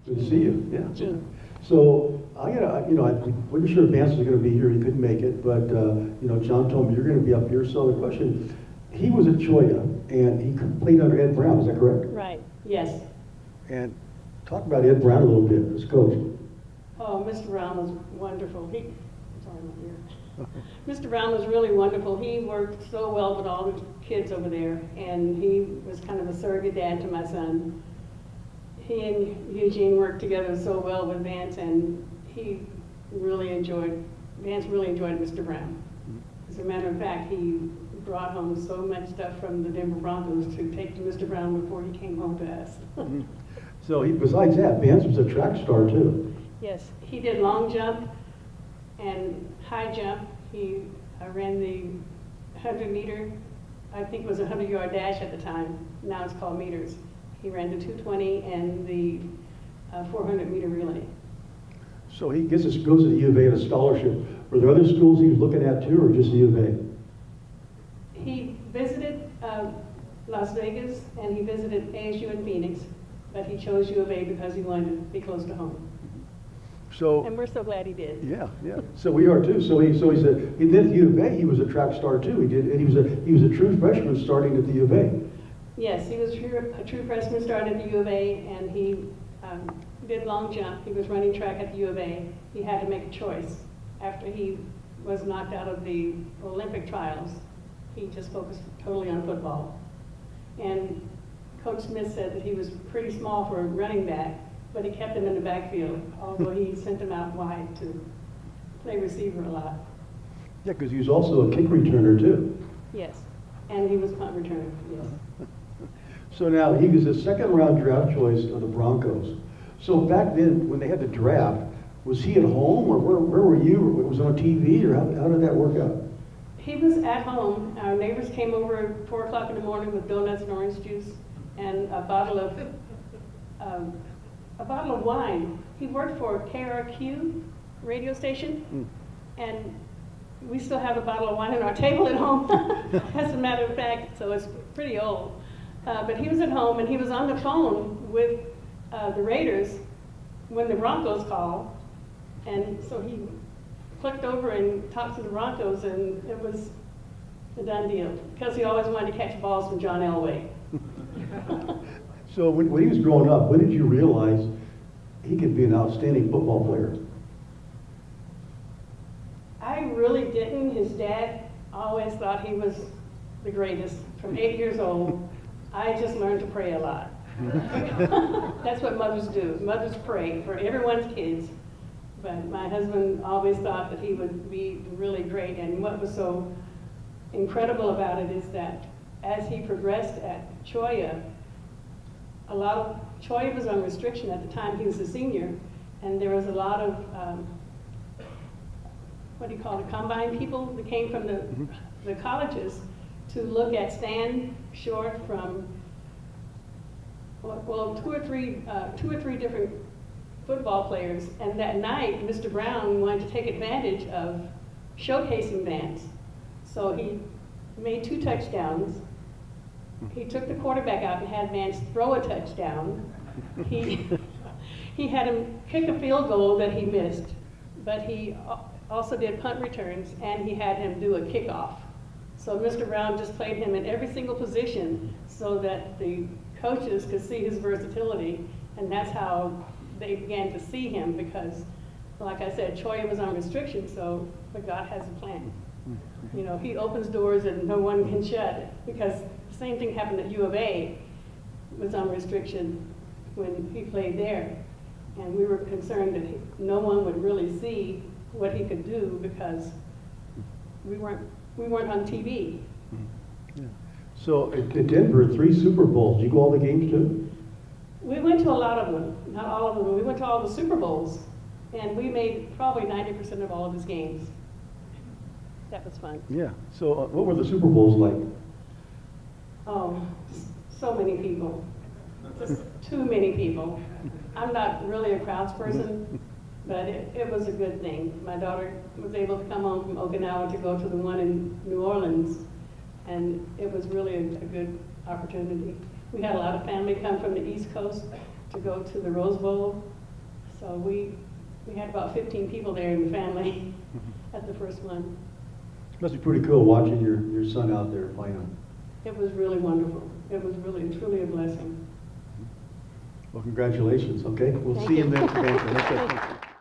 Good to see you. Yeah. Gene. So I gotta, I wasn't sure if Vance was going to be here. He couldn't make it, but John told me you're going to be up here. So the question, he was at Choya and he played under Ed Brown. Is that correct? Right, yes. And talk about Ed Brown a little bit as coach. Oh, Mr. Brown was wonderful. Sorry, my ear. Mr. Brown was really wonderful. He worked so well with all the kids over there, and he was kind of a surrogate dad to my son. He and Eugene worked together so well with Vance, and Vance really enjoyed Mr. Brown. As a matter of fact, he brought home so much stuff from the Denver Broncos to take to Mr. Brown before he came home to us. So besides that, Vance was a track star too. Yes, he did long jump and high jump. He ran the 100-meter, I think it was a 100-yard dash at the time. Now it's called meters. He ran the 220 and the 400-meter relay. So he goes to the U of A on a scholarship. Were there other schools he was looking at too, or just the U of A? He visited Las Vegas and he visited ASU in Phoenix, but he chose U of A because he wanted to be close to home. So, And we're so glad he did. yeah. So we are too. So he said he did at the U of A. He was a track star too. He did, and he was a true freshman starting at the U of A. Yes, he was a true freshman, started at the U of A, and he did long jump. He was running track at the U of A. He had to make a choice. After he was knocked out of the Olympic trials, he just focused totally on football. And Coach Smith said that he was pretty small for a running back, but he kept him in the backfield, although he sent him out wide to play receiver a lot. Yeah, because he was also a kick returner too. Yes, and he was punt returner, yes. So now he was a second round draft choice of the Broncos. So back then, when they had the draft, was he at home or where were you? Or was it on TV or how did that work out? He was at home. Our neighbors came over at 4 o'clock in the morning with donuts and orange juice and a bottle of wine. He worked for KRQ radio station, and we still have a bottle of wine on our table at home, as a matter of fact, so it's pretty old. But he was at home, and he was on the phone with the Raiders when the Broncos called, and so he clicked over and talked to the Broncos, and it was a done deal, because he always wanted to catch balls from John Elway. So when he was growing up, when did you realize he could be an outstanding football player? I really didn't. His dad always thought he was the greatest. From 8 years old, I just learned to pray a lot. That's what mothers do. Mothers pray for everyone's kids. But my husband always thought that he would be really great. And what was so incredible about it is that as he progressed at Choya, Choya was on restriction at the time he was a senior, and there was a lot of combine people that came from the colleges to look at Stan Short from two or three different football players, and that night Mr. Brown wanted to take advantage of showcasing Vance. So he made 2 touchdowns. He took the quarterback out and had Vance throw a touchdown. He had him kick a field goal that he missed, but he also did punt returns, and he had him do a kickoff. So Mr. Brown just played him in every single position so that the coaches could see his versatility, and that's how they began to see him, because, like I said, Choya was on restriction, but God has a plan. You know, he opens doors that no one can shut, because the same thing happened at U of A, was on restriction when he played there. And we were concerned that no one would really see what he could do because we weren't on TV. Yeah. So at Denver, 3 Super Bowls. Did you go all the games too? We went to a lot of them, not all of them, but we went to all the Super Bowls, and we made probably 90% of all of his games. That was fun. Yeah. So what were the Super Bowls like? Oh, so many people. Just too many people. I'm not really a crowds person, but it was a good thing. My daughter was able to come home from Okinawa to go to the one in New Orleans, and it was really a good opportunity. We had a lot of family come from the East Coast, to go to the Rose Bowl. So we had about 15 people there in the family at the first one. Must be pretty cool watching your son out there playing. It was really wonderful. It was really, truly a blessing. Well, congratulations, okay? We'll Thank see you you. next event.